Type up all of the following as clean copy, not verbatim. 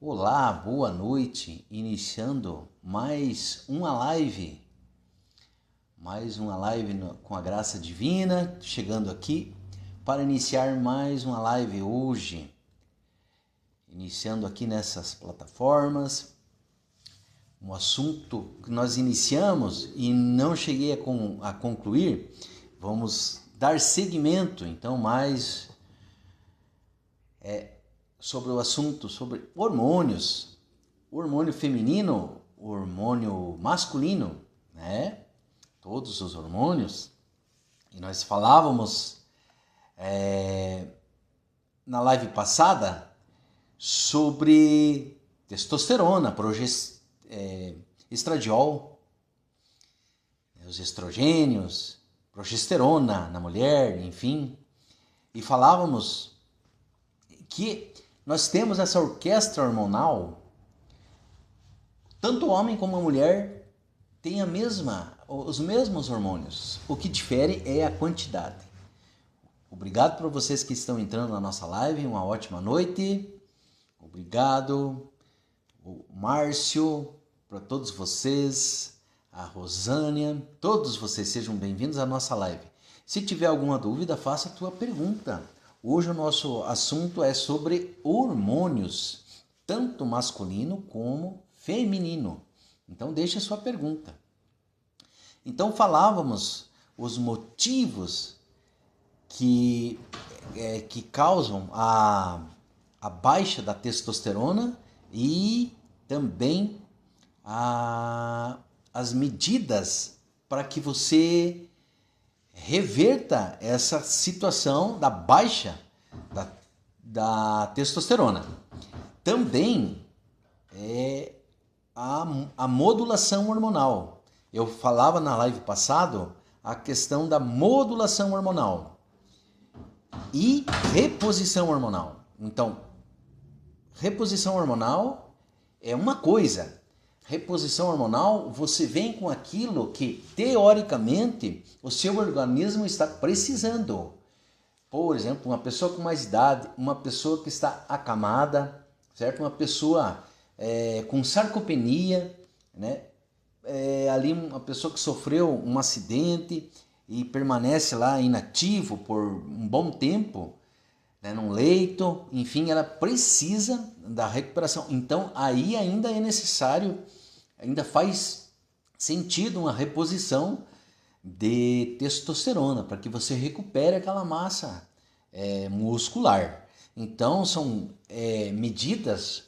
Olá, boa noite, iniciando mais uma live com a graça divina, chegando aqui para iniciar mais uma live hoje, iniciando aqui nessas plataformas, um assunto que nós iniciamos e não cheguei a concluir, vamos dar seguimento, então, mais sobre o assunto, sobre hormônios, hormônio feminino, hormônio masculino, né? Todos os hormônios. E nós falávamos na live passada sobre testosterona, estradiol, os estrogênios, progesterona na mulher, enfim. E falávamos que nós temos essa orquestra hormonal, tanto o homem como a mulher têm os mesmos hormônios. O que difere é a quantidade. Obrigado para vocês que estão entrando na nossa live, uma ótima noite. Obrigado, o Márcio, para todos vocês, a Rosânia, todos vocês sejam bem-vindos à nossa live. Se tiver alguma dúvida, faça a tua pergunta. Hoje o nosso assunto é sobre hormônios, tanto masculino como feminino. Então deixe a sua pergunta. Então falávamos os motivos que causam a baixa da testosterona e também as medidas para que você reverta essa situação da baixa da testosterona. Também a modulação hormonal. Eu falava na live passada a questão da modulação hormonal e reposição hormonal. Então, reposição hormonal é uma coisa. Reposição hormonal, você vem com aquilo que, teoricamente, o seu organismo está precisando. Por exemplo, uma pessoa com mais idade, uma pessoa que está acamada, certo? Uma pessoa com sarcopenia, né? Ali uma pessoa que sofreu um acidente e permanece lá inativo por um bom tempo, né, num leito, enfim, ela precisa da recuperação. Então, aí ainda é necessário, ainda faz sentido uma reposição de testosterona para que você recupere aquela massa muscular. Então, são medidas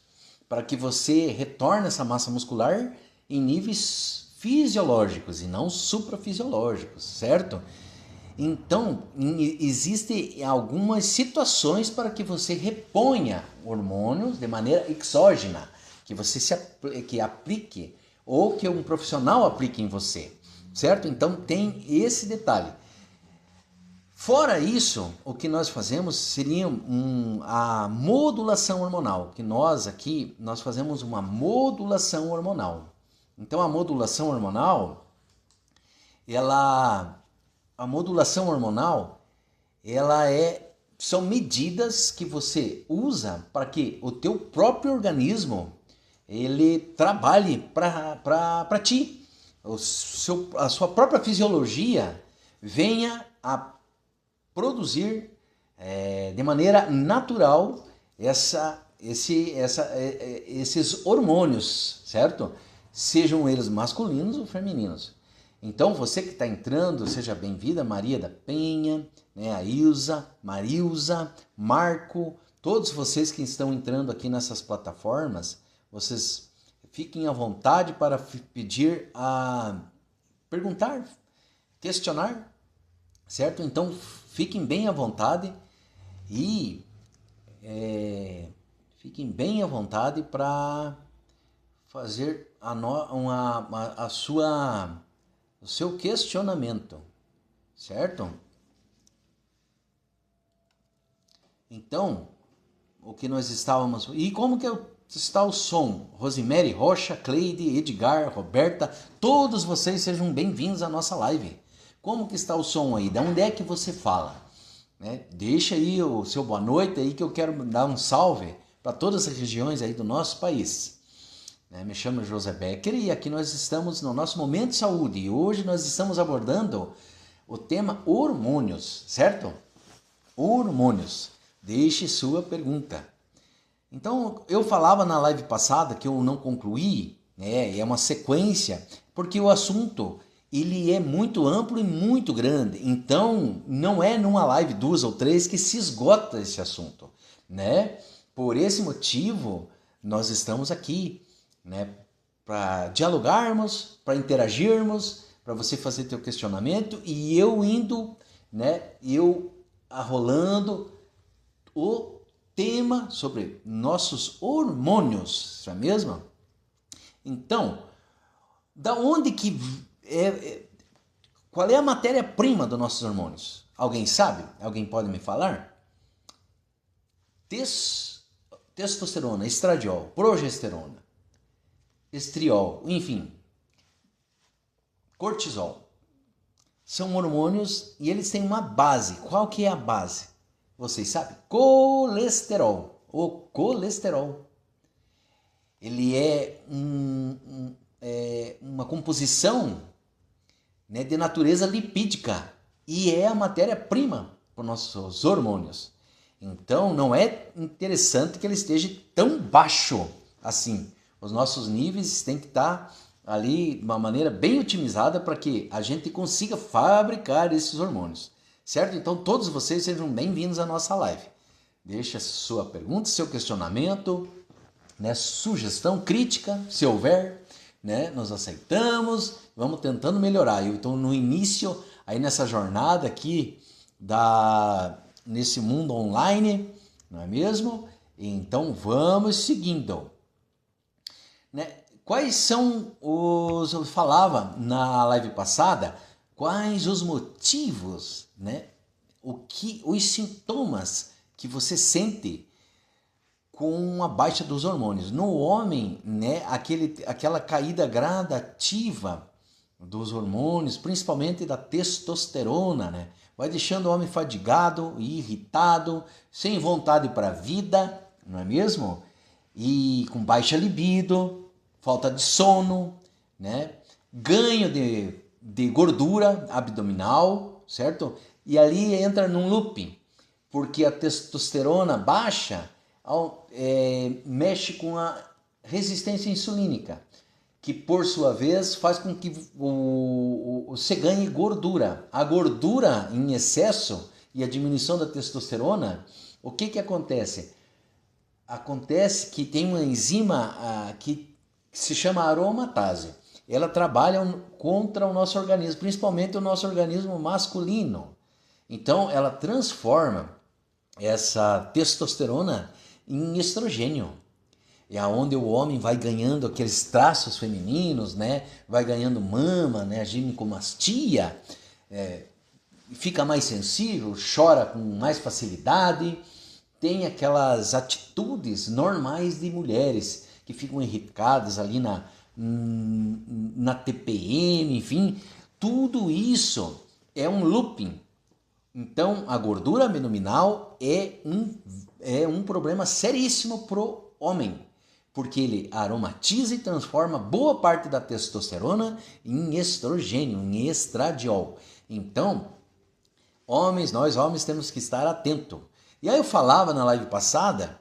para que você retorne essa massa muscular em níveis fisiológicos e não suprafisiológicos, certo? Então, existem algumas situações para que você reponha hormônios de maneira exógena, que você que aplique ou que um profissional aplique em você, certo? Então, tem esse detalhe. Fora isso, o que nós fazemos seria a modulação hormonal, que nós fazemos uma modulação hormonal. Então, a modulação hormonal, são medidas que você usa para que o teu próprio organismo ele trabalhe para ti. A sua própria fisiologia venha a produzir de maneira natural esses hormônios, certo? Sejam eles masculinos ou femininos. Então, você que está entrando, seja bem-vinda, Maria da Penha, né, a Ilza, Marilza, Marco, todos vocês que estão entrando aqui nessas plataformas, vocês fiquem à vontade para perguntar, questionar, certo? Então, fiquem bem à vontade e fiquem bem à vontade para fazer o seu questionamento, certo? Então, o que nós estávamos... E como que está o som? Rosemary, Rocha, Cleide, Edgar, Roberta, todos vocês sejam bem-vindos à nossa live. Como que está o som aí? De onde é que você fala? Né? Deixa aí o seu boa noite aí que eu quero dar um salve para todas as regiões aí do nosso país. Me chamo José Becker e aqui nós estamos no nosso Momento de Saúde e hoje nós estamos abordando o tema hormônios, certo? Hormônios. Deixe sua pergunta. Então, eu falava na live passada que eu não concluí, é uma sequência, porque o assunto ele é muito amplo e muito grande. Então, não é numa live 2 ou 3 que se esgota esse assunto, né? Por esse motivo, nós estamos aqui, né? Para dialogarmos, para interagirmos, para você fazer teu questionamento e eu indo, né? Eu arrolando o tema sobre nossos hormônios, não é mesmo? Então, da onde que qual é a matéria-prima dos nossos hormônios? Alguém sabe? Alguém pode me falar? Testosterona, estradiol, progesterona, estriol, enfim, cortisol. São hormônios e eles têm uma base. Qual que é a base? Vocês sabem? Colesterol. O colesterol. Ele é uma composição, né, de natureza lipídica e é a matéria-prima para os nossos hormônios. Então, não é interessante que ele esteja tão baixo assim. Os nossos níveis têm que estar ali de uma maneira bem otimizada para que a gente consiga fabricar esses hormônios. Certo? Então, todos vocês sejam bem-vindos à nossa live. Deixa sua pergunta, seu questionamento, né, sugestão, crítica, se houver, né, nós aceitamos, vamos tentando melhorar. Eu estou no início, aí nessa jornada aqui, nesse mundo online, não é mesmo? Então, vamos seguindo. Né? Quais são eu falava na live passada, quais os motivos, né? Os sintomas que você sente com a baixa dos hormônios. No homem, né, aquela caída gradativa dos hormônios, principalmente da testosterona, né? Vai deixando o homem fadigado, irritado, sem vontade para a vida, não é mesmo? E com baixa libido, falta de sono, né? Ganho de gordura abdominal, certo? E ali entra num looping, porque a testosterona baixa mexe com a resistência insulínica, que por sua vez faz com que você ganhe gordura. A gordura em excesso e a diminuição da testosterona, o que acontece? Acontece que tem uma enzima que se chama aromatase. Ela trabalha contra o nosso organismo, principalmente o nosso organismo masculino. Então, ela transforma essa testosterona em estrogênio. É onde o homem vai ganhando aqueles traços femininos, né? Vai ganhando mama, né? A ginecomastia, fica mais sensível, chora com mais facilidade, tem aquelas atitudes normais de mulheres que ficam irritadas ali na TPM, enfim, tudo isso é um looping. Então, a gordura abdominal é um problema seríssimo para o homem, porque ele aromatiza e transforma boa parte da testosterona em estrogênio, em estradiol. Então, nós homens temos que estar atentos. E aí eu falava na live passada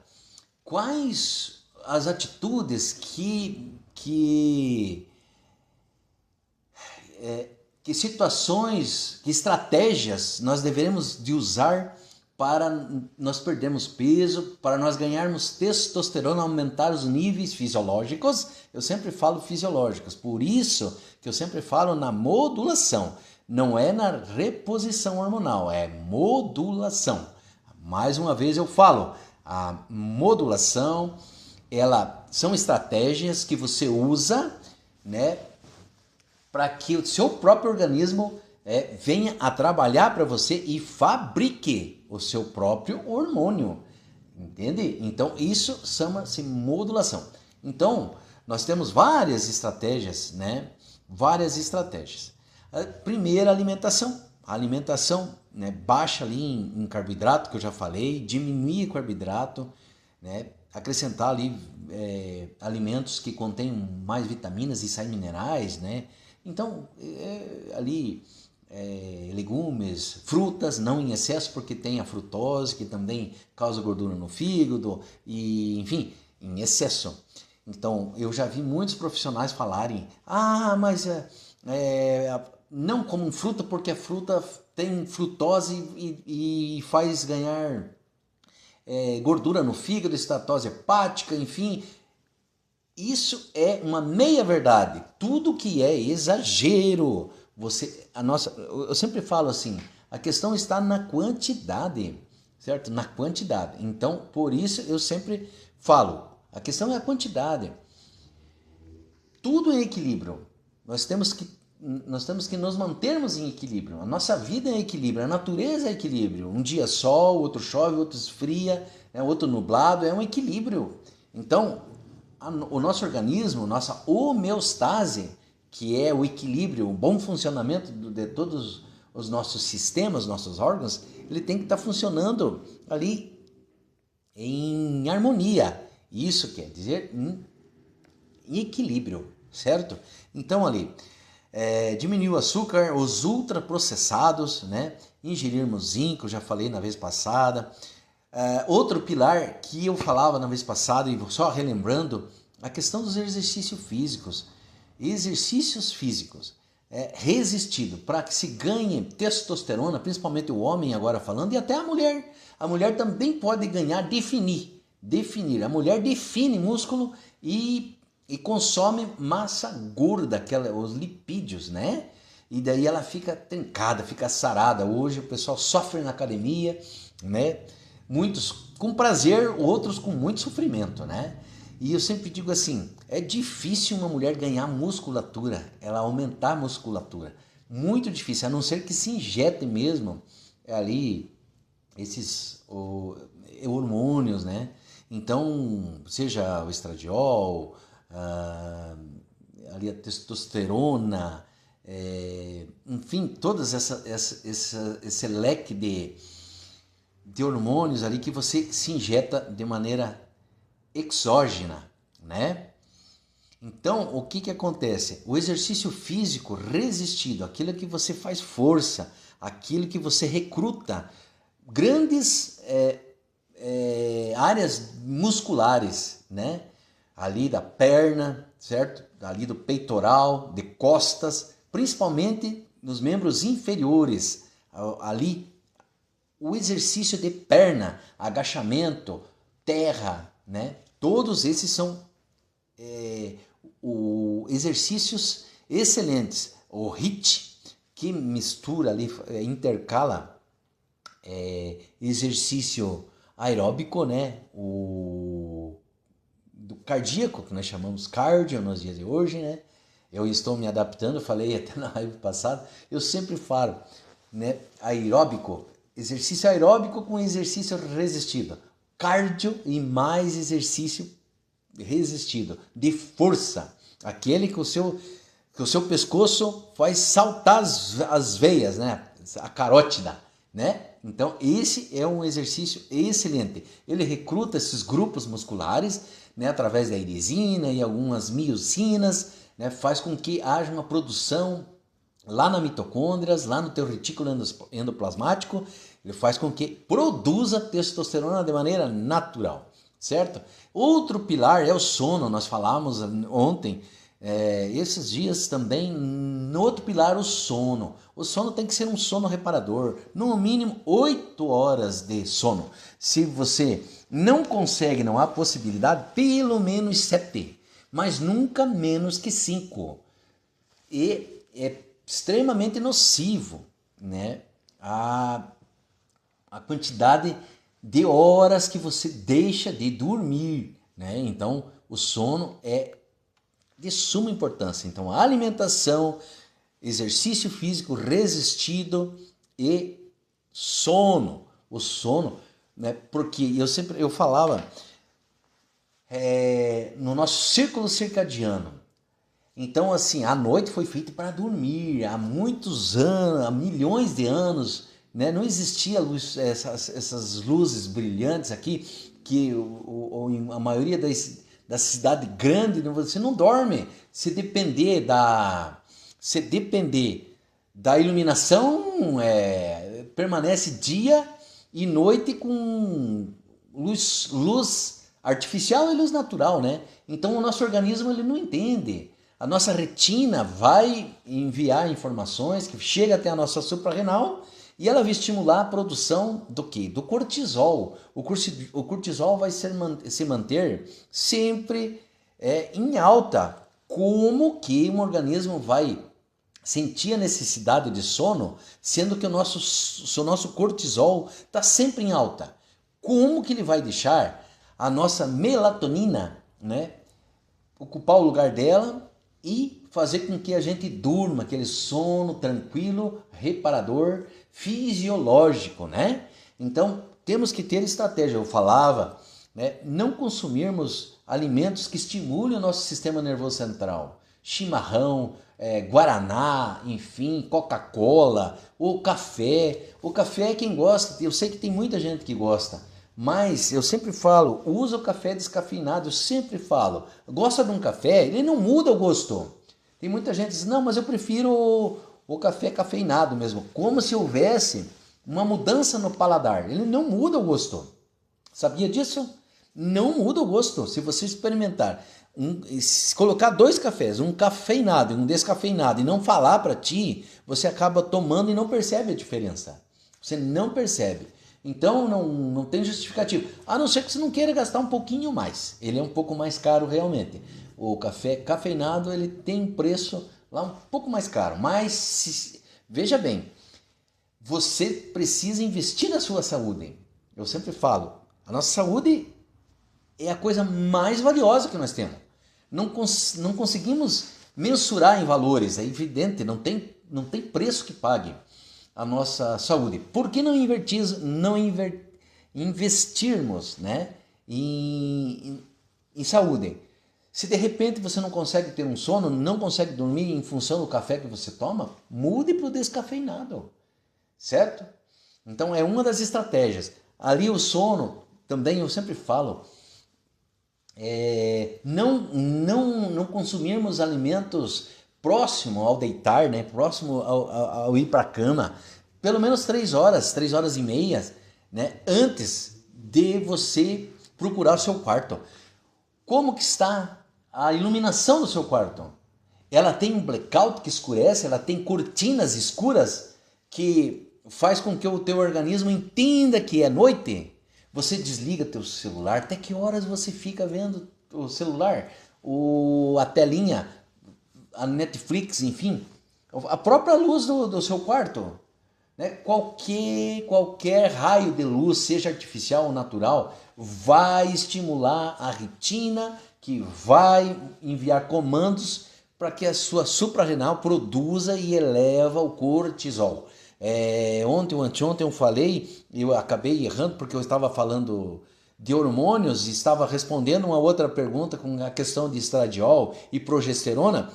quais as atitudes que situações, que estratégias nós devemos de usar para nós perdermos peso, para nós ganharmos testosterona, aumentar os níveis fisiológicos. Eu sempre falo fisiológicos, por isso que eu sempre falo na modulação. Não é na reposição hormonal, é modulação. Mais uma vez eu falo, a modulação, são estratégias que você usa, né, para que o seu próprio organismo venha a trabalhar para você e fabrique o seu próprio hormônio, entende? Então, isso chama-se modulação. Então, nós temos várias estratégias, né? Várias estratégias. A primeira, alimentação. A alimentação, né, baixa ali em carboidrato, que eu já falei, diminuir o carboidrato, né? acrescentar ali alimentos que contêm mais vitaminas e sais minerais, né? Então, ali legumes, frutas, não em excesso, porque tem a frutose, que também causa gordura no fígado, e enfim, em excesso. Então, eu já vi muitos profissionais falarem, mas não comam fruta porque a fruta tem frutose e faz ganhar gordura no fígado, estatose hepática, enfim. Isso é uma meia-verdade. Tudo que é exagero, eu sempre falo assim, a questão está na quantidade, certo? Na quantidade. Então, por isso eu sempre falo, a questão é a quantidade. Tudo em equilíbrio. Nós temos que nos mantermos em equilíbrio. A nossa vida é em equilíbrio, a natureza é equilíbrio. Um dia sol, outro chove, outro esfria, outro nublado, é um equilíbrio. Então, o nosso organismo, nossa homeostase, que é o equilíbrio, o bom funcionamento de todos os nossos sistemas, nossos órgãos, ele tem que estar funcionando ali em harmonia. Isso quer dizer em equilíbrio, certo? Então ali, diminuir o açúcar, os ultraprocessados, né? Ingerirmos zinco, já falei na vez passada. Outro pilar que eu falava na vez passada, e só relembrando, a questão dos exercícios físicos. Exercícios físicos resistido, para que se ganhe testosterona, principalmente o homem agora falando, e até a mulher. A mulher também pode ganhar, definir. A mulher define músculo e consome massa gorda, os lipídios, né? E daí ela fica trincada, fica sarada. Hoje o pessoal sofre na academia, né? Muitos com prazer, outros com muito sofrimento, né? E eu sempre digo assim, é difícil uma mulher ganhar musculatura, ela aumentar a musculatura. Muito difícil, a não ser que se injete mesmo ali esses hormônios, né? Então, seja o estradiol, ali a testosterona, enfim, todas esse leque de hormônios ali que você se injeta de maneira exógena, né? Então, o que acontece? O exercício físico resistido, aquilo que você faz força, aquilo que você recruta grandes áreas musculares, né? Ali da perna, certo? Ali do peitoral, de costas, principalmente nos membros inferiores, ali o exercício de perna, agachamento, terra, né? Todos esses são exercícios excelentes. O HIIT, que mistura ali, intercala exercício aeróbico, né? Do cardíaco, que nós chamamos cardio nos dias de hoje, né? Eu estou me adaptando, falei até na live passada, eu sempre falo, né? Aeróbico, exercício aeróbico com exercício resistido. Cardio e mais exercício resistido, de força. Aquele que o seu pescoço faz saltar as veias, né? A carótida, né? Então, esse é um exercício excelente. Ele recruta esses grupos musculares, né, através da irisina e algumas miocinas, né, faz com que haja uma produção lá na mitocôndrias, lá no teu retículo endoplasmático, ele faz com que produza testosterona de maneira natural, certo? Outro pilar é o sono, nós falamos ontem, esses dias também, no outro pilar, o sono. O sono tem que ser um sono reparador, no mínimo 8 horas de sono. Se você não consegue, não há possibilidade, pelo menos 7, mas nunca menos que 5. E é extremamente nocivo, né? A quantidade de horas que você deixa de dormir, né? Então, o sono é de suma importância. Então, a alimentação, exercício físico resistido e sono. O sono, né? Porque eu falava no nosso círculo circadiano. Então, assim, a noite foi feita para dormir. Há muitos anos, há milhões de anos, né? Não existia luz, essas luzes brilhantes aqui que ou em a maioria da cidade grande, você não dorme. Se depender da iluminação, permanece dia e noite com luz artificial e luz natural, né? Então o nosso organismo ele não entende. A nossa retina vai enviar informações que chega até a nossa suprarrenal e ela vai estimular a produção do quê? Do cortisol. O cortisol vai se manter sempre em alta. Como que um organismo vai sentir a necessidade de sono, sendo que o nosso cortisol está sempre em alta? Como que ele vai deixar a nossa melatonina, né, ocupar o lugar dela e fazer com que a gente durma, aquele sono tranquilo, reparador, fisiológico, né? Então, temos que ter estratégia. Eu falava, né, não consumirmos alimentos que estimulem o nosso sistema nervoso central. Chimarrão, guaraná, enfim, Coca-Cola, o café. O café é quem gosta, eu sei que tem muita gente que gosta, mas eu sempre falo, usa o café descafeinado, eu sempre falo. Gosta de um café, ele não muda o gosto. Tem muita gente que diz, não, mas eu prefiro o café cafeinado mesmo. Como se houvesse uma mudança no paladar. Ele não muda o gosto. Sabia disso? Não muda o gosto. Se você experimentar, se colocar 2 cafés, um cafeinado e um descafeinado, e não falar para ti, você acaba tomando e não percebe a diferença. Você não percebe. Então não tem justificativo. A não ser que você não queira gastar um pouquinho mais. Ele é um pouco mais caro realmente. O café cafeinado ele tem um preço lá um pouco mais caro. Mas veja bem, você precisa investir na sua saúde. Eu sempre falo, a nossa saúde é a coisa mais valiosa que nós temos. Não conseguimos mensurar em valores, é evidente, não tem preço que pague a nossa saúde. Por que não investirmos, né, em saúde? Se de repente você não consegue ter um sono, não consegue dormir em função do café que você toma, mude para o descafeinado, certo? Então é uma das estratégias. Ali o sono, também eu sempre falo, não consumirmos alimentos próximo ao deitar, né? Próximo ao ir para a cama, pelo menos 3 horas, 3 horas e meia, né? Antes de você procurar o seu quarto. Como que está a iluminação do seu quarto? Ela tem um blackout que escurece, ela tem cortinas escuras que faz com que o teu organismo entenda que é noite. Você desliga teu celular. Até que horas você fica vendo o celular? A telinha, a Netflix, enfim. A própria luz do seu quarto. Né? Qualquer raio de luz, seja artificial ou natural, vai estimular a retina, que vai enviar comandos para que a sua suprarrenal produza e eleva o cortisol. Ontem ou anteontem eu falei, eu acabei errando porque eu estava falando de hormônios e estava respondendo uma outra pergunta com a questão de estradiol e progesterona.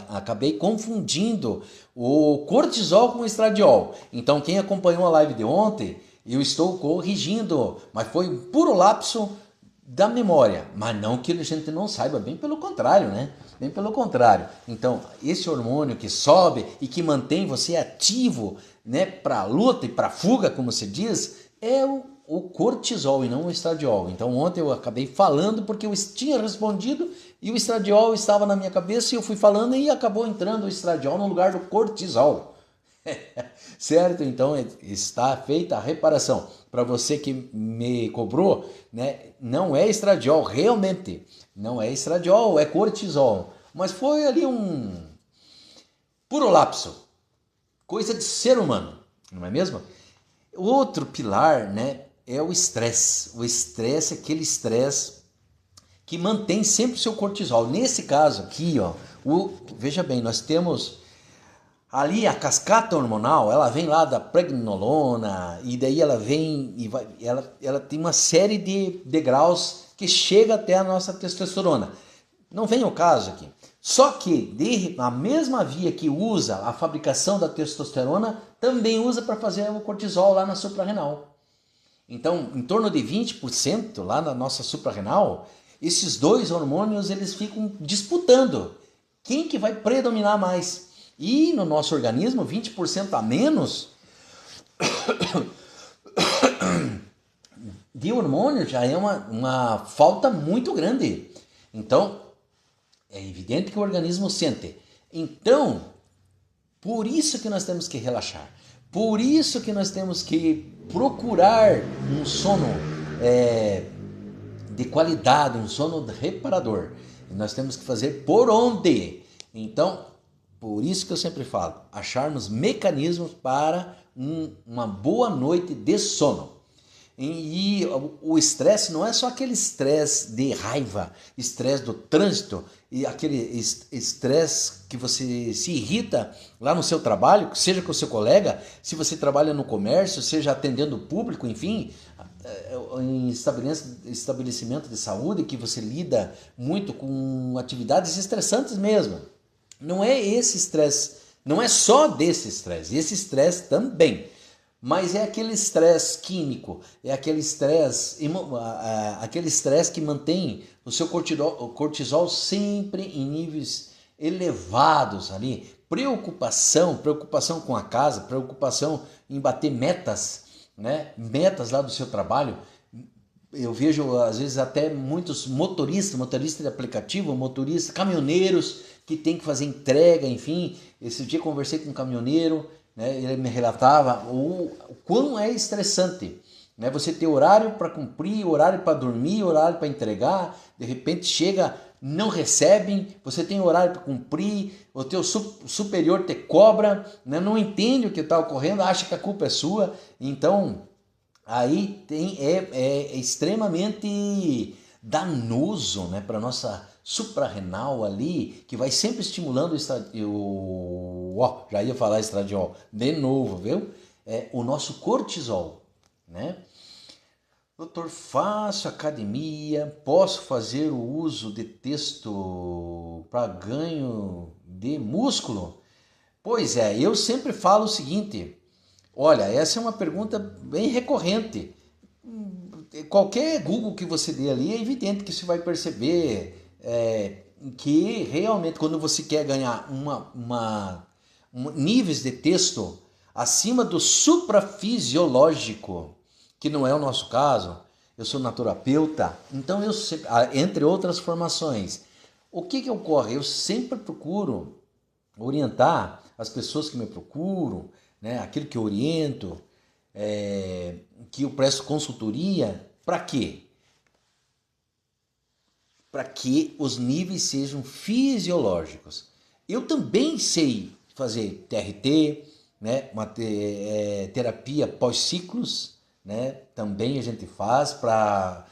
Acabei confundindo o cortisol com o estradiol. Então quem acompanhou a live de ontem, eu estou corrigindo, mas foi um puro lapso da memória, mas não que a gente não saiba, bem pelo contrário, né? Bem pelo contrário. Então, esse hormônio que sobe e que mantém você ativo, né, para luta e para fuga, como se diz, é o cortisol e não o estradiol. Então, ontem eu acabei falando porque eu tinha respondido e o estradiol estava na minha cabeça e eu fui falando e acabou entrando o estradiol no lugar do cortisol. Certo? Então está feita a reparação. Para você que me cobrou, né, não é estradiol, realmente não é estradiol, é cortisol. Mas foi ali um puro lapso, coisa de ser humano, não é mesmo? Outro pilar, né, é o estresse. O estresse é aquele estresse que mantém sempre o seu cortisol. Nesse caso aqui, ó, veja bem, nós temos ali a cascata hormonal, ela vem lá da pregnenolona e daí ela vem e ela tem uma série de degraus que chega até a nossa testosterona. Não vem ao caso aqui. Só que a mesma via que usa a fabricação da testosterona também usa para fazer o cortisol lá na suprarrenal. Então, em torno de 20% lá na nossa suprarrenal, esses dois hormônios eles ficam disputando quem que vai predominar mais. E no nosso organismo, 20% a menos de hormônio já é uma falta muito grande. Então, é evidente que o organismo sente. Então, por isso que nós temos que relaxar. Por isso que nós temos que procurar um sono de qualidade, um sono reparador. E nós temos que fazer por onde? Então, por isso que eu sempre falo, acharmos mecanismos para uma boa noite de sono. E o estresse não é só aquele estresse de raiva, estresse do trânsito, e aquele estresse que você se irrita lá no seu trabalho, seja com o seu colega, se você trabalha no comércio, seja atendendo o público, enfim, em estabelecimento de saúde, que você lida muito com atividades estressantes mesmo. Não é esse estresse, não é só desse estresse, esse estresse também. Mas é aquele estresse químico, é aquele estresse que mantém o seu cortisol sempre em níveis elevados ali. Preocupação com a casa, preocupação em bater metas, né? Metas lá do seu trabalho. Eu vejo às vezes até muitos motoristas de aplicativo, caminhoneiros que tem que fazer entrega, enfim. Esse dia conversei com um caminhoneiro, né, ele me relatava o quão é estressante, né, você ter horário para cumprir, horário para dormir, horário para entregar, de repente chega, não recebem, você tem horário para cumprir, o teu superior te cobra, né, não entende o que está ocorrendo, acha que a culpa é sua. Então aí é extremamente danoso, né, para a nossa suprarrenal ali, que vai sempre estimulando já ia falar estradiol de novo, viu? O nosso cortisol, né? Doutor, faço academia, posso fazer o uso de texto para ganho de músculo? Pois é, eu sempre falo o seguinte, olha, essa é uma pergunta bem recorrente. Qualquer Google que você dê ali, é evidente que você vai perceber que realmente quando você quer ganhar níveis de texto acima do suprafisiológico, que não é o nosso caso, eu sou naturopeuta, então eu sempre, entre outras formações, o que ocorre? Eu sempre procuro orientar as pessoas que me procuram, né, aquilo que eu oriento, que eu presto consultoria, para quê? Para que os níveis sejam fisiológicos. Eu também sei fazer TRT, né, terapia pós-ciclos, né, também a gente faz para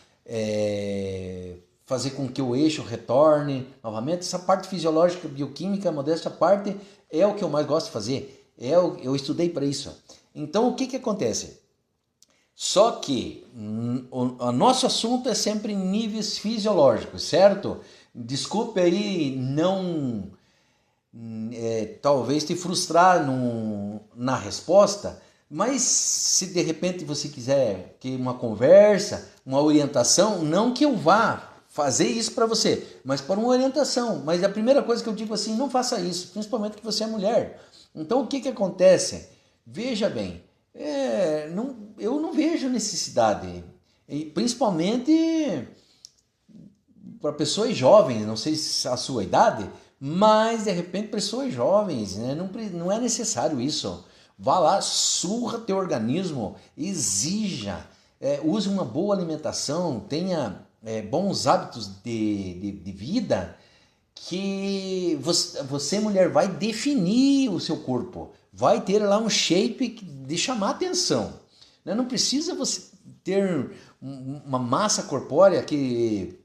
fazer com que o eixo retorne novamente. Essa parte fisiológica, bioquímica, modéstia à parte, é o que eu mais gosto de fazer. Eu estudei para isso. Então, o que acontece? Só que o nosso assunto é sempre em níveis fisiológicos, certo? Desculpe aí não talvez te frustrar na resposta, mas se de repente você quiser que uma conversa, uma orientação, não que eu vá fazer isso para você, mas para uma orientação. Mas a primeira coisa que eu digo assim, não faça isso, principalmente que você é mulher. Então o que acontece? Veja bem, eu não vejo necessidade, e principalmente para pessoas jovens, não sei se a sua idade, mas de repente pessoas jovens, né? Não é necessário isso. Vá lá, surra teu organismo, exija, use uma boa alimentação, tenha bons hábitos de vida, que você mulher vai definir o seu corpo, vai ter lá um shape de chamar atenção, né? Não precisa você ter uma massa corpórea que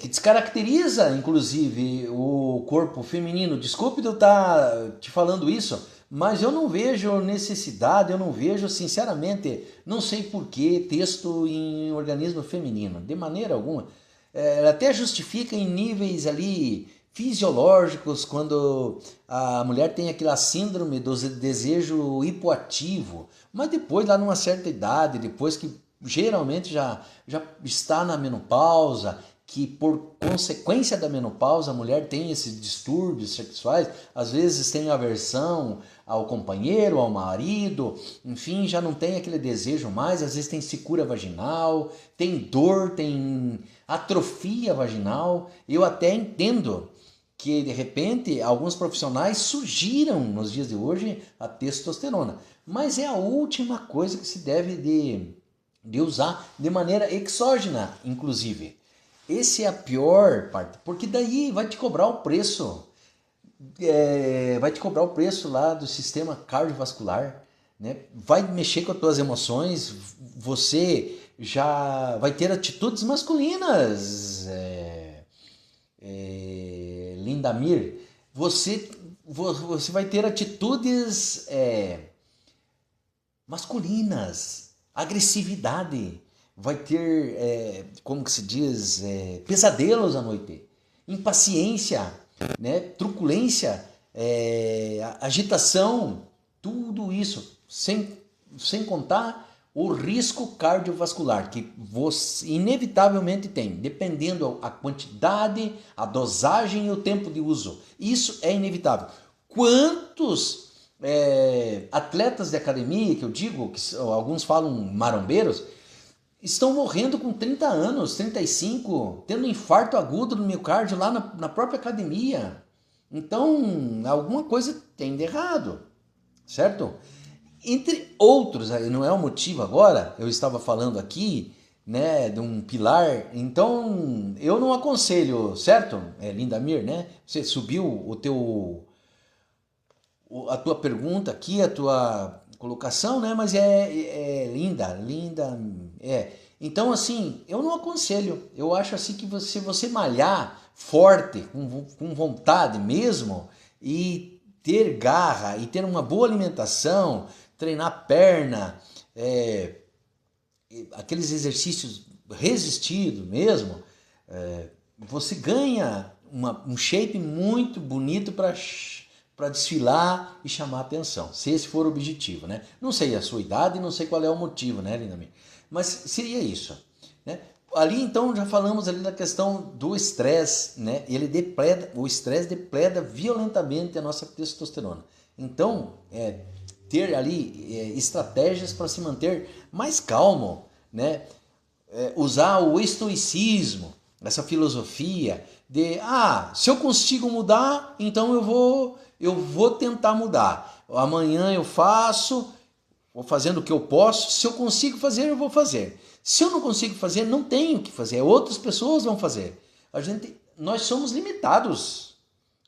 descaracteriza, inclusive, o corpo feminino. Desculpe de eu estar te falando isso, mas eu não vejo necessidade, eu não vejo, sinceramente, não sei por que texto em organismo feminino, de maneira alguma. Ela até justifica em níveis ali fisiológicos, quando a mulher tem aquela síndrome do desejo hipoativo, mas depois, lá numa certa idade, depois que geralmente já está na menopausa, que por consequência da menopausa a mulher tem esses distúrbios sexuais, às vezes tem aversão ao companheiro, ao marido, enfim, já não tem aquele desejo mais, às vezes tem secura vaginal, tem dor, tem atrofia vaginal. Eu até entendo que de repente alguns profissionais sugiram nos dias de hoje a testosterona, mas é a última coisa que se deve de usar de maneira exógena, inclusive. Essa é a pior parte, porque daí vai te cobrar o preço, vai te cobrar o preço lá do sistema cardiovascular, né? Vai mexer com as tuas emoções, você já vai ter atitudes masculinas, Lindamir, você vai ter atitudes masculinas, agressividade, vai ter, como que se diz, pesadelos à noite, impaciência, né, truculência, agitação, tudo isso, sem contar o risco cardiovascular que você inevitavelmente tem, dependendo a quantidade, a dosagem e o tempo de uso. Isso é inevitável. Quantos atletas de academia, que eu digo, que alguns falam marombeiros, estão morrendo com 30 anos, 35, tendo infarto agudo no miocárdio lá na própria academia. Então, alguma coisa tem de errado, certo? Entre outros, não é o motivo agora, eu estava falando aqui, né, de um pilar, então eu não aconselho, certo? Lindamir, né? Você subiu a tua pergunta aqui, a tua colocação, né? Mas é linda. Então, assim, eu não aconselho. Eu acho assim que você malhar forte, com vontade mesmo, e ter garra, e ter uma boa alimentação, treinar perna, aqueles exercícios resistidos mesmo, você ganha um shape muito bonito para desfilar e chamar atenção, se esse for o objetivo, né? Não sei a sua idade, não sei qual é o motivo, né, Lindamir? Mas seria isso, né? Ali então já falamos ali da questão do estresse, né? O estresse depreda violentamente a nossa testosterona. Então, ter ali estratégias para se manter mais calmo, né? Usar o estoicismo, essa filosofia de se eu consigo mudar, então eu vou tentar mudar. Amanhã eu faço, vou fazendo o que eu posso. Se eu consigo fazer, eu vou fazer. Se eu não consigo fazer, não tenho o que fazer. Outras pessoas vão fazer. Nós somos limitados.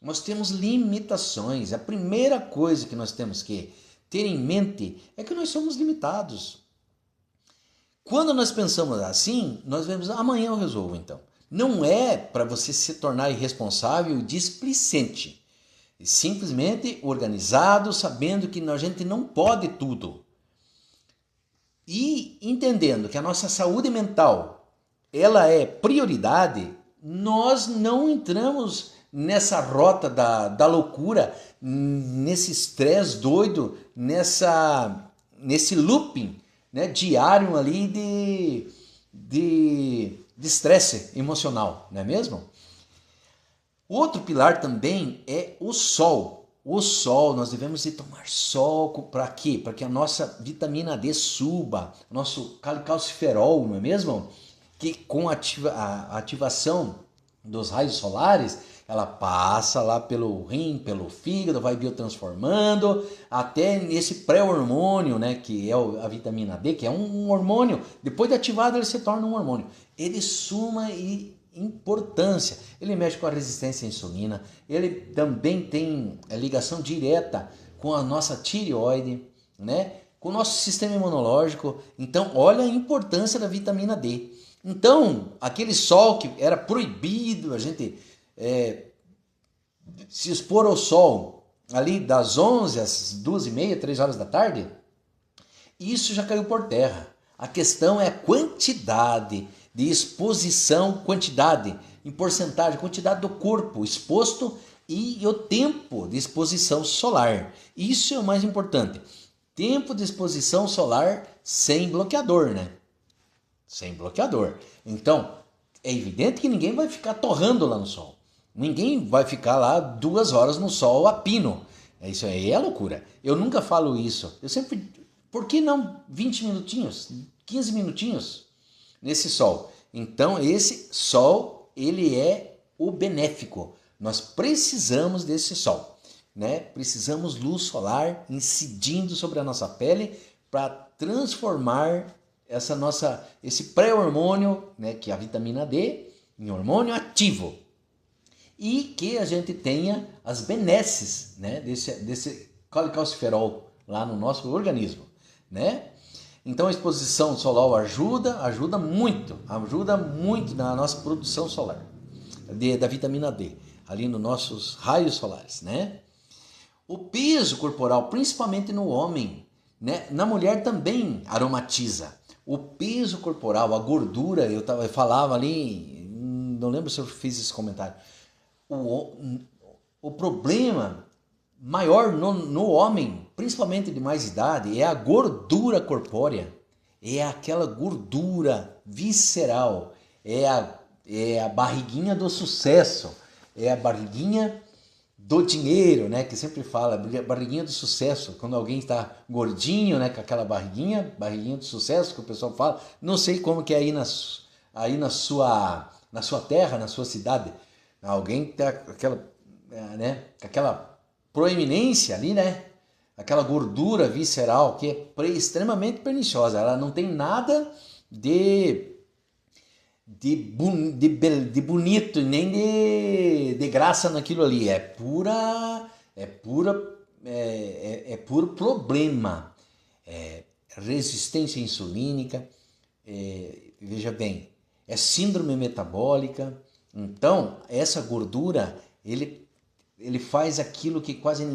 Nós temos limitações. A primeira coisa que nós temos que ter em mente é que nós somos limitados. Quando nós pensamos assim, nós vemos, amanhã eu resolvo então. Não é para você se tornar irresponsável e displicente. Simplesmente organizado, sabendo que a gente não pode tudo. E entendendo que a nossa saúde mental, ela é prioridade, nós não entramos nessa rota da loucura, nesse estresse doido, nesse looping, né, diário ali de estresse emocional, não é mesmo? Outro pilar também é o sol. O sol, nós devemos ir tomar sol para quê? Para que a nossa vitamina D suba, nosso calicalciferol, não é mesmo? Que com a ativação dos raios solares, ela passa lá pelo rim, pelo fígado, vai biotransformando, até nesse pré-hormônio, né, que é a vitamina D, que é um hormônio, depois de ativado ele se torna um hormônio. Ele suma importância. Ele mexe com a resistência à insulina, ele também tem ligação direta com a nossa tireoide, né? Com o nosso sistema imunológico. Então, olha a importância da vitamina D. Então, aquele sol que era proibido a gente se expor ao sol ali das 11 às 2h30, 3 horas da tarde, isso já caiu por terra. A questão é a quantidade de exposição, quantidade em porcentagem, quantidade do corpo exposto e o tempo de exposição solar. Isso é o mais importante. Tempo de exposição solar sem bloqueador, né? Sem bloqueador. Então, é evidente que ninguém vai ficar torrando lá no sol. Ninguém vai ficar lá 2 horas no sol a pino. Isso aí é loucura. Eu nunca falo isso. Eu sempre... Por que não 20 minutinhos? 15 minutinhos nesse sol? Então, esse sol, ele é o benéfico. Nós precisamos desse sol, né? Precisamos luz solar incidindo sobre a nossa pele para transformar esse pré-hormônio, né, que é a vitamina D, em hormônio ativo. E que a gente tenha as benesses, né, desse colecalciferol lá no nosso organismo, né? Então a exposição solar ajuda muito na nossa produção solar, da vitamina D, ali nos nossos raios solares, né? O peso corporal, principalmente no homem, né? Na mulher também aromatiza. O peso corporal, a gordura, eu falava ali, não lembro se eu fiz esse comentário, o problema maior no homem, principalmente de mais idade, é a gordura corpórea, é aquela gordura visceral, é a barriguinha do sucesso, é a barriguinha do dinheiro, né? Que sempre fala, barriguinha do sucesso, quando alguém está gordinho, né? Com aquela barriguinha do sucesso que o pessoal fala. Não sei como que é aí na sua terra, na sua cidade, alguém que tá com aquela proeminência ali, né? Aquela gordura visceral que é extremamente perniciosa. Ela não tem nada de bonito nem de graça naquilo ali. É puro problema. Resistência insulínica, veja bem, é síndrome metabólica. Então, essa gordura, ele faz aquilo que quase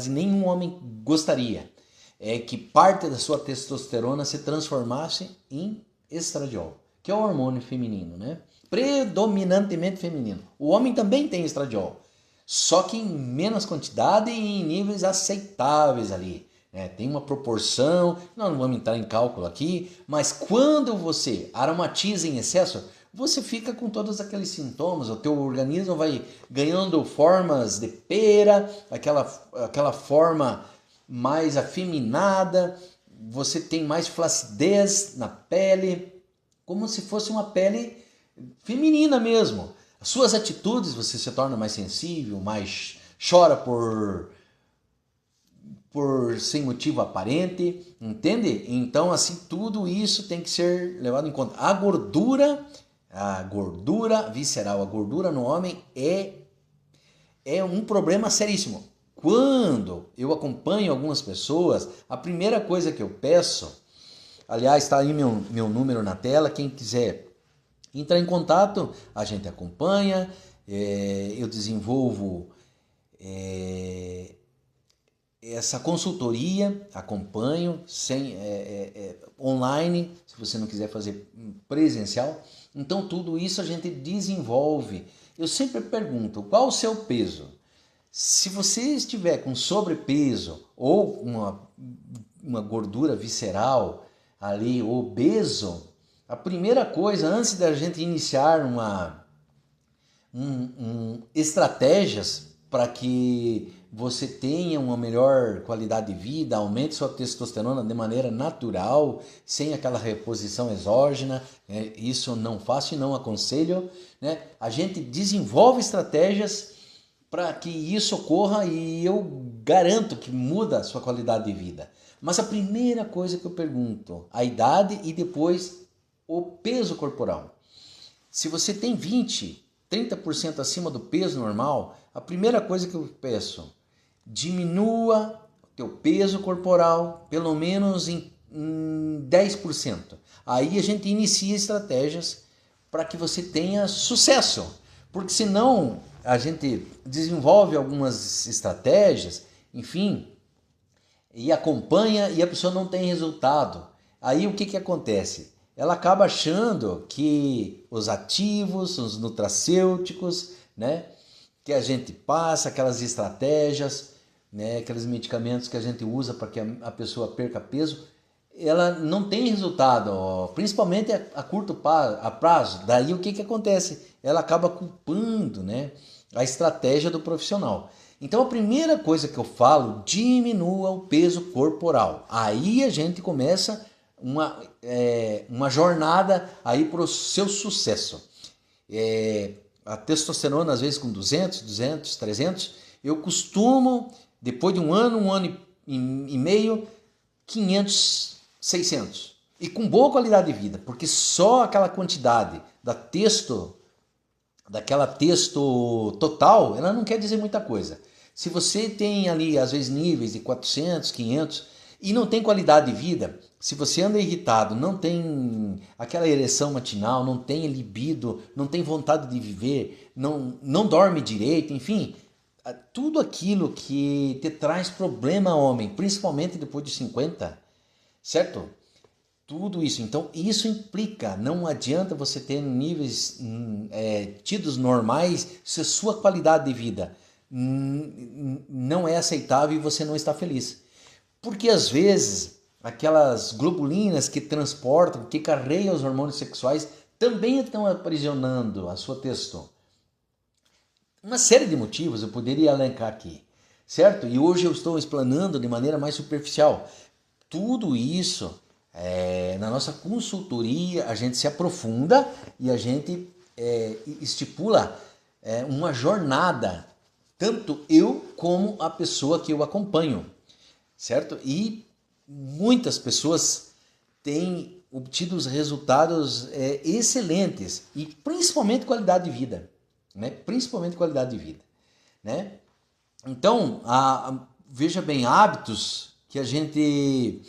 nenhum homem gostaria. É que parte da sua testosterona se transformasse em estradiol, que é o hormônio feminino, né? Predominantemente feminino. O homem também tem estradiol, só que em menos quantidade e em níveis aceitáveis ali, né? Tem uma proporção, nós não vamos entrar em cálculo aqui, mas quando você aromatiza em excesso, você fica com todos aqueles sintomas, o teu organismo vai ganhando formas de pera, aquela forma mais afeminada, você tem mais flacidez na pele, como se fosse uma pele feminina mesmo. As suas atitudes, você se torna mais sensível, mais chora por sem motivo aparente, entende? Então, assim, tudo isso tem que ser levado em conta. A gordura visceral, a gordura no homem é um problema seríssimo. Quando eu acompanho algumas pessoas, a primeira coisa que eu peço, aliás, está aí meu número na tela, quem quiser entrar em contato, a gente acompanha, eu desenvolvo essa consultoria, acompanho online, se você não quiser fazer presencial. Então tudo isso a gente desenvolve. Eu sempre pergunto, qual o seu peso? Se você estiver com sobrepeso ou uma gordura visceral ali, obeso, a primeira coisa, antes da gente iniciar estratégias para que você tenha uma melhor qualidade de vida, aumente sua testosterona de maneira natural, sem aquela reposição exógena, né? Isso eu não faço e não aconselho, né? A gente desenvolve estratégias para que isso ocorra e eu garanto que muda a sua qualidade de vida. Mas a primeira coisa que eu pergunto, a idade e depois o peso corporal. Se você tem 30% acima do peso normal, a primeira coisa que eu peço, diminua o teu peso corporal pelo menos em 10%. Aí a gente inicia estratégias para que você tenha sucesso. Porque senão a gente desenvolve algumas estratégias, enfim, e acompanha e a pessoa não tem resultado. Aí o que acontece? ela acaba achando que os ativos, os nutracêuticos, né, que a gente passa, aquelas estratégias, né, aqueles medicamentos que a gente usa para que a pessoa perca peso, ela não tem resultado, ó, principalmente a curto prazo. Daí o que acontece? Ela acaba culpando, né, a estratégia do profissional. Então a primeira coisa que eu falo, diminua o peso corporal. Aí a gente começa uma jornada aí para o seu sucesso. A testosterona às vezes com 200, 300, eu costumo, depois de um ano e meio, 500, 600. E com boa qualidade de vida, porque só aquela quantidade daquela testo total, ela não quer dizer muita coisa. Se você tem ali, às vezes, níveis de 400, 500 e não tem qualidade de vida, se você anda irritado, não tem aquela ereção matinal, não tem libido, não tem vontade de viver, não dorme direito, enfim, tudo aquilo que te traz problema, homem, principalmente depois de 50, certo? Tudo isso. Então, isso implica, não adianta você ter níveis tidos normais se a sua qualidade de vida não é aceitável e você não está feliz. Porque às vezes aquelas globulinas que transportam, que carregam os hormônios sexuais também estão aprisionando a sua testo. Uma série de motivos eu poderia elencar aqui, certo? E hoje eu estou explanando de maneira mais superficial. Tudo isso, na nossa consultoria, a gente se aprofunda e a gente estipula uma jornada, tanto eu como a pessoa que eu acompanho, certo? E muitas pessoas têm obtido os resultados excelentes e principalmente qualidade de vida, né? Principalmente qualidade de vida, né? Então, veja bem, hábitos que a gente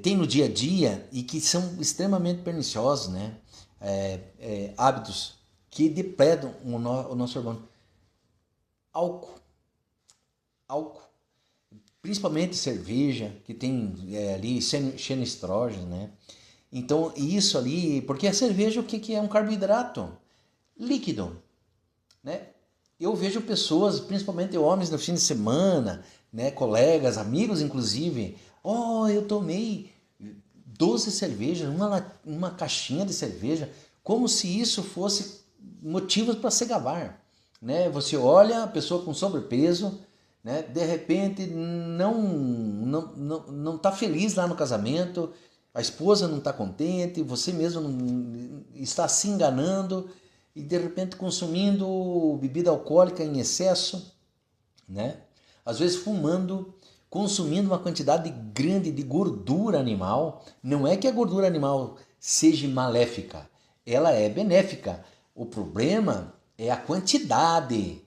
tem no dia a dia e que são extremamente perniciosos, né? Hábitos que depredam o nosso hormônio. Álcool, principalmente cerveja, que tem ali xenoestrógeno, né? Então, isso ali, porque a cerveja o que é? Um carboidrato líquido, né? Eu vejo pessoas, principalmente homens no fim de semana, né, colegas, amigos inclusive, eu tomei 12 cervejas, uma caixinha de cerveja, como se isso fosse motivos para se gabar, né? Você olha a pessoa com sobrepeso, né, de repente não tá feliz lá no casamento, a esposa não está contente, você mesmo não está se enganando e de repente consumindo bebida alcoólica em excesso, né? Às vezes fumando, consumindo uma quantidade grande de gordura animal. Não é que a gordura animal seja maléfica, ela é benéfica. O problema é a quantidade.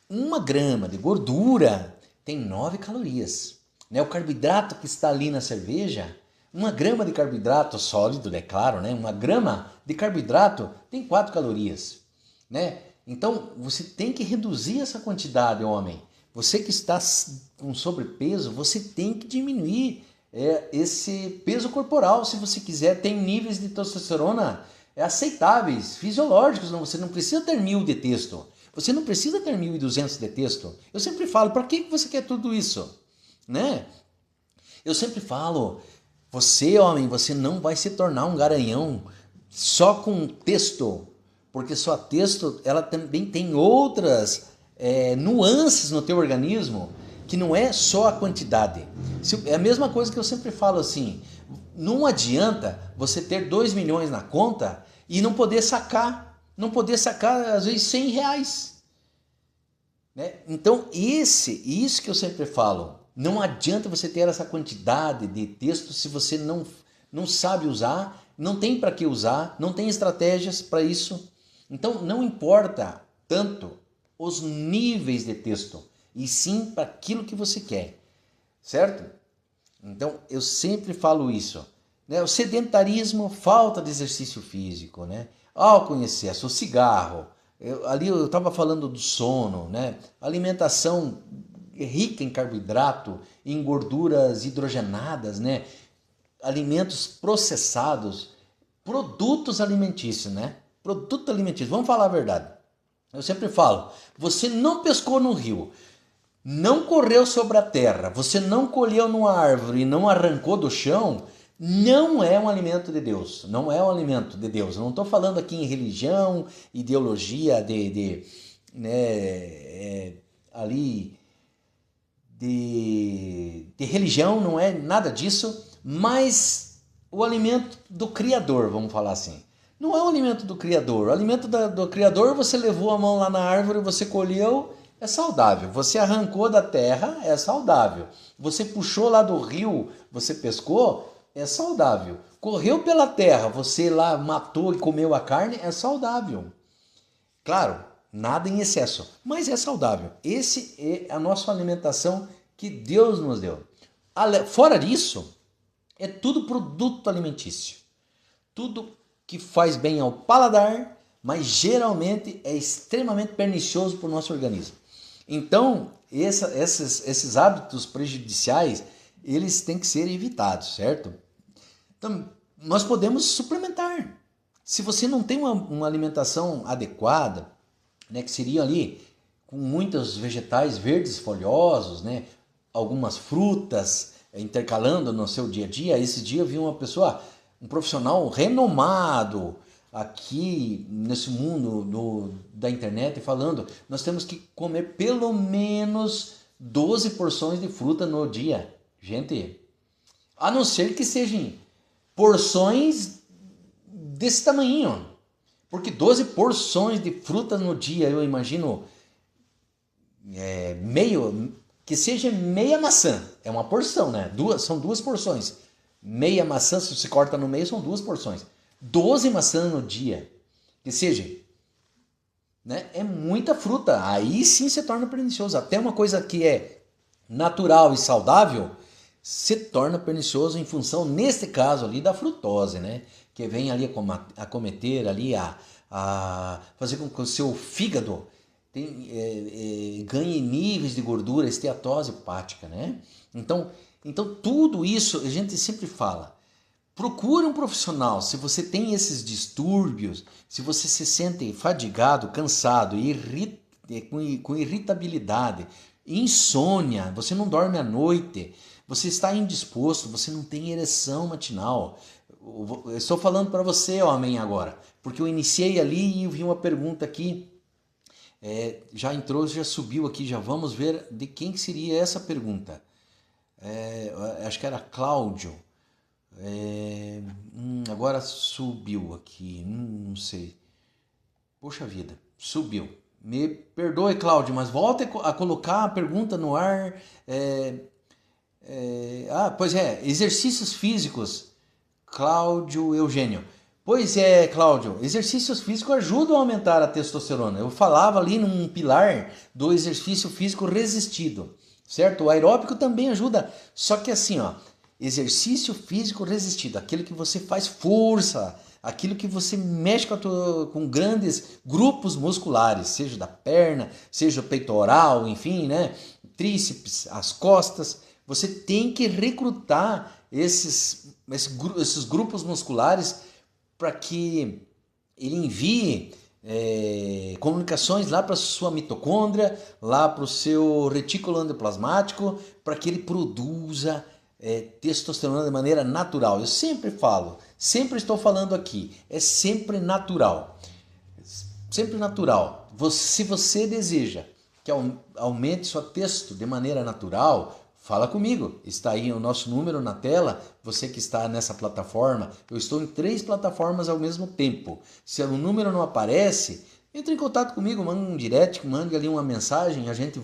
1 grama de gordura tem 9 calorias. Né? O carboidrato que está ali na cerveja, 1 grama de carboidrato sólido, é claro, né? 1 grama de carboidrato tem 4 calorias. Né? Então, você tem que reduzir essa quantidade, homem. Você que está com sobrepeso, você tem que diminuir esse peso corporal. Se você quiser, tem níveis de testosterona aceitáveis, fisiológicos. Você não precisa ter 1000 de testo. Você não precisa ter 1.200 de testo. Eu sempre falo, para que você quer tudo isso? Né? Eu sempre falo, você, homem, você não vai se tornar um garanhão só com testo, porque sua testo, ela também tem outras nuances no teu organismo, que não é só a quantidade. É a mesma coisa que eu sempre falo assim, não adianta você ter 2 milhões na conta e não poder sacar às vezes R$100. Né? Então isso que eu sempre falo, não adianta você ter essa quantidade de texto se você não sabe usar, não tem para que usar, não tem estratégias para isso. Então não importa tanto os níveis de texto, e sim para aquilo que você quer, certo? Então eu sempre falo isso, né? O sedentarismo, falta de exercício físico, né? Álcool em excesso, o cigarro, eu estava falando do sono, né? Alimentação rica em carboidrato, em gorduras hidrogenadas, né? alimentos processados, produtos alimentícios, né? Produto alimentício, vamos falar a verdade. Eu sempre falo, você não pescou no rio, não correu sobre a terra, você não colheu numa árvore e não arrancou do chão, não é um alimento de Deus. Não é um alimento de Deus. Eu não estou falando aqui em religião, ideologia ali de religião, não é nada disso, mas o alimento do Criador, vamos falar assim. Não é o alimento do Criador. O alimento do Criador, você levou a mão lá na árvore, você colheu, é saudável. Você arrancou da terra, é saudável. Você puxou lá do rio, você pescou, é saudável. Correu pela terra, você lá matou e comeu a carne, é saudável. Claro, nada em excesso, mas é saudável. Esse é a nossa alimentação que Deus nos deu. Fora disso, é tudo produto alimentício. Tudo que faz bem ao paladar, mas geralmente é extremamente pernicioso para o nosso organismo. Então, esses hábitos prejudiciais, eles têm que ser evitados, certo? Então, nós podemos suplementar. Se você não tem uma alimentação adequada, né, que seria ali com muitos vegetais verdes folhosos, né, algumas frutas intercalando no seu dia a dia. Esse dia eu vi uma pessoa, um profissional renomado aqui nesse mundo da internet falando, nós temos que comer pelo menos 12 porções de fruta no dia. Gente, a não ser que sejam porções desse tamanho, porque 12 porções de fruta no dia, eu imagino, que seja meia maçã, é uma porção, né? São duas porções. Meia maçã, se você corta no meio, são 2 porções. 12 maçãs no dia, que seja, né? É muita fruta, aí sim se torna pernicioso. Até uma coisa que é natural e saudável se torna pernicioso em função, neste caso ali, da frutose, né? Que vem ali acometer ali a fazer com que o seu fígado ganhe níveis de gordura, esteatose hepática, né? Então tudo isso a gente sempre fala. Procure um profissional. Se você tem esses distúrbios, se você se sente fadigado, cansado, com irritabilidade, insônia, você não dorme à noite, você está indisposto, você não tem ereção matinal. Eu estou falando para você, homem, agora, porque eu iniciei ali e vi uma pergunta aqui, já entrou, já subiu aqui, já vamos ver de quem seria essa pergunta. Acho que era Cláudio. Agora subiu aqui, não sei. Poxa vida, subiu. Me perdoe, Cláudio, mas volte a colocar a pergunta no ar. Pois é, exercícios físicos. Cláudio Eugênio. Pois é, Cláudio, exercícios físicos ajudam a aumentar a testosterona. Eu falava ali num pilar do exercício físico resistido, certo? O aeróbico também ajuda, só que assim, ó, exercício físico resistido, aquilo que você faz força, aquilo que você mexe com grandes grupos musculares, seja da perna, seja o peitoral, enfim, né? Tríceps, as costas. Você tem que recrutar esses grupos musculares para que ele envie comunicações lá para a sua mitocôndria, lá para o seu retículo endoplasmático, para que ele produza testosterona de maneira natural. Eu sempre falo, sempre estou falando aqui, é sempre natural. Sempre natural. Se você deseja que aumente sua testo de maneira natural, fala comigo. Está aí o nosso número na tela. Você que está nessa plataforma, eu estou em 3 plataformas ao mesmo tempo. Se o número não aparece, entre em contato comigo, manda um direct, manda ali uma mensagem, a gente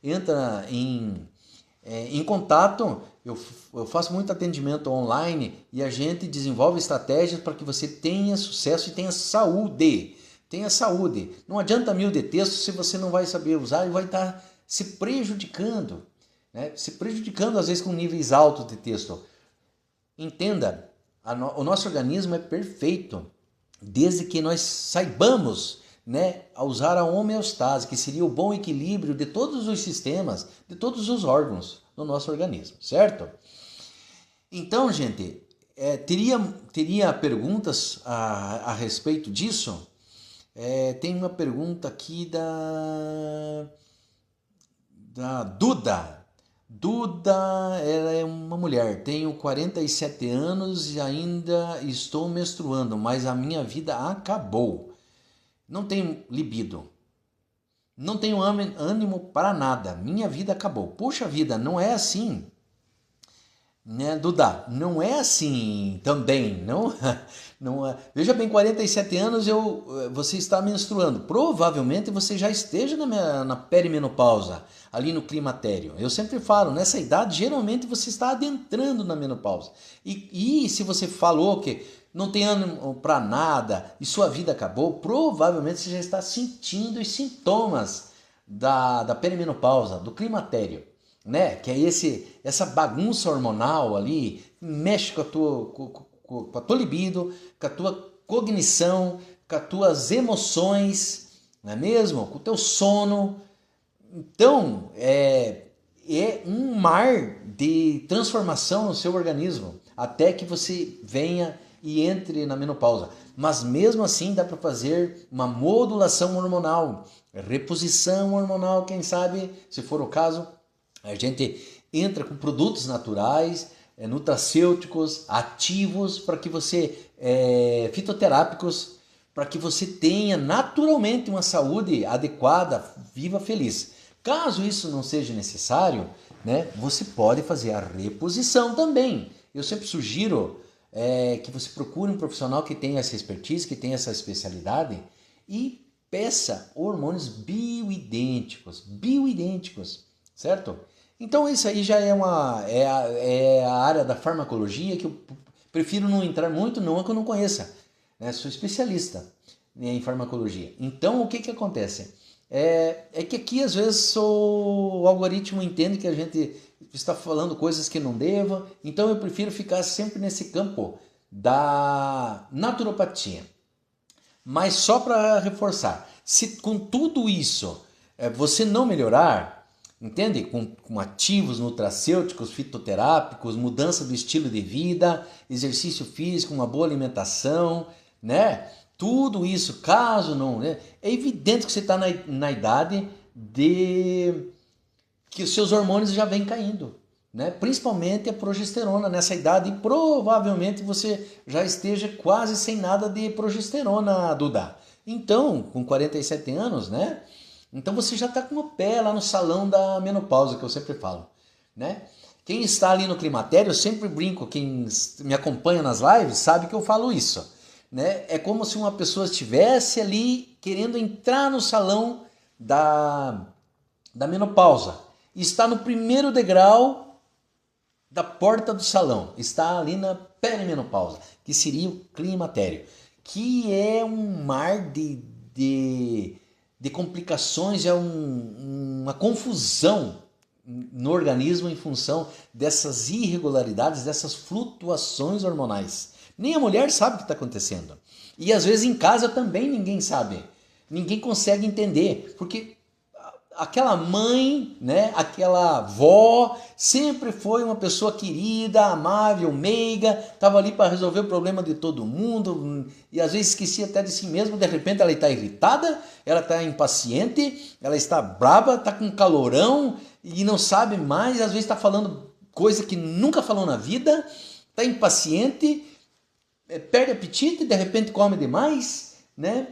entra em contato. Eu faço muito atendimento online e a gente desenvolve estratégias para que você tenha sucesso e tenha saúde. Tenha saúde. Não adianta 1000 de texto se você não vai saber usar e vai estar se prejudicando. Né? Se prejudicando às vezes com níveis altos de texto. Entenda, o nosso organismo é perfeito desde que nós saibamos, né, a usar a homeostase, que seria o bom equilíbrio de todos os sistemas, de todos os órgãos do nosso organismo, certo? Então, gente, teria perguntas a respeito disso? Tem uma pergunta aqui da Duda. Duda, ela é uma mulher, tenho 47 anos e ainda estou menstruando, mas a minha vida acabou. Não tenho libido, não tenho ânimo para nada, minha vida acabou. Poxa vida, não é assim, né, Duda? Não é assim também, não, não é. Veja bem, 47 anos você está menstruando. Provavelmente você já esteja na perimenopausa, ali no climatério. Eu sempre falo, nessa idade, geralmente você está adentrando na menopausa. E se você falou que não tem ânimo para nada e sua vida acabou, provavelmente você já está sentindo os sintomas da perimenopausa, do climatério, né? Que é essa bagunça hormonal ali, mexe com a tua libido, com a tua cognição, com as tuas emoções, não é mesmo? Com o teu sono. Então, é um mar de transformação no seu organismo, até que você venha e entre na menopausa. Mas mesmo assim dá para fazer uma modulação hormonal, reposição hormonal, quem sabe, se for o caso, a gente entra com produtos naturais, nutracêuticos, ativos, para que você, fitoterápicos, para que você tenha naturalmente uma saúde adequada, viva feliz. Caso isso não seja necessário, né, você pode fazer a reposição também. Eu sempre sugiro que você procure um profissional que tenha essa expertise, que tenha essa especialidade e peça hormônios bioidênticos, certo? Então isso aí já é a área da farmacologia que eu prefiro não entrar muito, não é que eu não conheça, né? Sou especialista, né, em farmacologia. Então o que acontece? É que aqui às vezes o algoritmo entende que a gente está falando coisas que não deva, então eu prefiro ficar sempre nesse campo da naturopatia. Mas só para reforçar, se com tudo isso você não melhorar, entende? Com ativos nutracêuticos, fitoterápicos, mudança do estilo de vida, exercício físico, uma boa alimentação, né? Tudo isso, caso não, né? É evidente que você está na idade de que os seus hormônios já vêm caindo, né? Principalmente a progesterona nessa idade, e provavelmente você já esteja quase sem nada de progesterona, Duda. Então, com 47 anos, né? Então você já está com o pé lá no salão da menopausa, que eu sempre falo, né? Quem está ali no climatério, eu sempre brinco, quem me acompanha nas lives sabe que eu falo isso, né? É como se uma pessoa estivesse ali querendo entrar no salão da menopausa. Está no primeiro degrau da porta do salão, está ali na perimenopausa, que seria o climatério, que é um mar de complicações, é uma confusão no organismo em função dessas irregularidades, dessas flutuações hormonais. Nem a mulher sabe o que está acontecendo. E às vezes em casa também ninguém sabe. Ninguém consegue entender, porque aquela mãe, né, aquela avó, sempre foi uma pessoa querida, amável, meiga, estava ali para resolver o problema de todo mundo e às vezes esquecia até de si mesmo. De repente ela está irritada, ela está impaciente, ela está brava, está com calorão e não sabe mais, às vezes está falando coisa que nunca falou na vida, está impaciente, perde apetite, de repente come demais, né?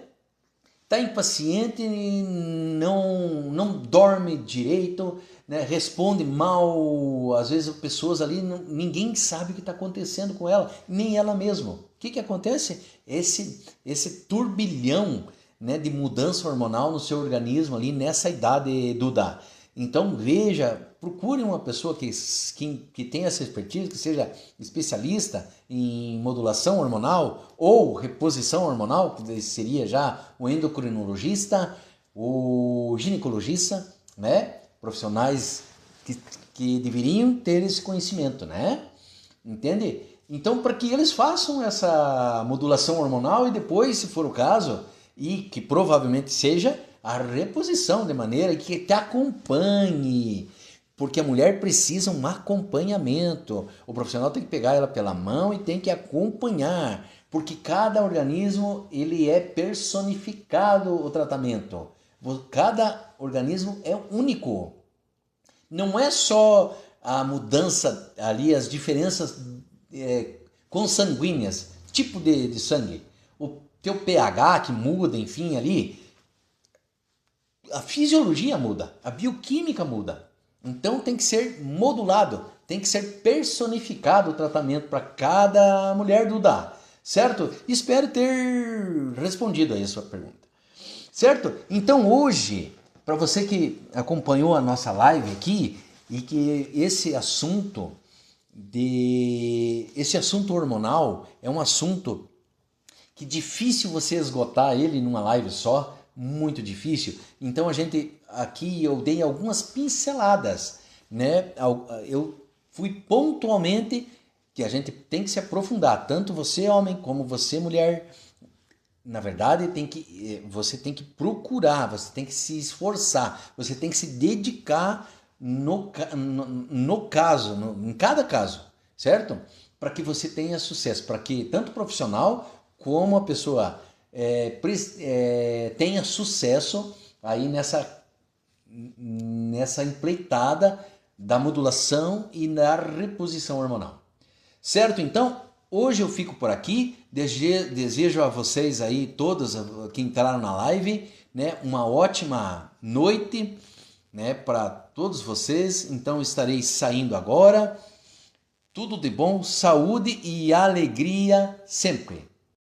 Está impaciente, não dorme direito, né? Responde mal, às vezes pessoas ali, ninguém sabe o que está acontecendo com ela, nem ela mesma. O que acontece? Esse turbilhão, né, de mudança hormonal no seu organismo ali nessa idade, Duda. Então veja, procure uma pessoa que tenha essa expertise, que seja especialista em modulação hormonal ou reposição hormonal, que seria já o endocrinologista, o ginecologista, né? Profissionais que deveriam ter esse conhecimento, né? Entende? Então, para que eles façam essa modulação hormonal e depois, se for o caso, e que provavelmente seja, a reposição de maneira que te acompanhe. Porque a mulher precisa um acompanhamento. O profissional tem que pegar ela pela mão e tem que acompanhar, porque cada organismo ele é personificado o tratamento. Cada organismo é único. Não é só a mudança ali, as diferenças consanguíneas, tipo de sangue. O teu pH que muda, enfim, ali, a fisiologia muda, a bioquímica muda. Então tem que ser modulado, tem que ser personificado o tratamento para cada mulher, Duda, certo? Espero ter respondido aí a sua pergunta, certo? Então hoje, para você que acompanhou a nossa live aqui e que esse assunto hormonal é um assunto que difícil você esgotar ele numa live só, muito difícil. Então aqui eu dei algumas pinceladas, né? Eu fui pontualmente que a gente tem que se aprofundar, tanto você homem como você mulher. Na verdade, você tem que procurar, você tem que se esforçar, você tem que se dedicar em cada caso, certo? Para que você tenha sucesso, para que tanto o profissional como a pessoa tenha sucesso aí nessa empreitada da modulação e da reposição hormonal. Certo? Então, hoje eu fico por aqui. Desejo a vocês aí, todos que entraram na live, né, uma ótima noite, né, para todos vocês. Então, estarei saindo agora. Tudo de bom, saúde e alegria sempre.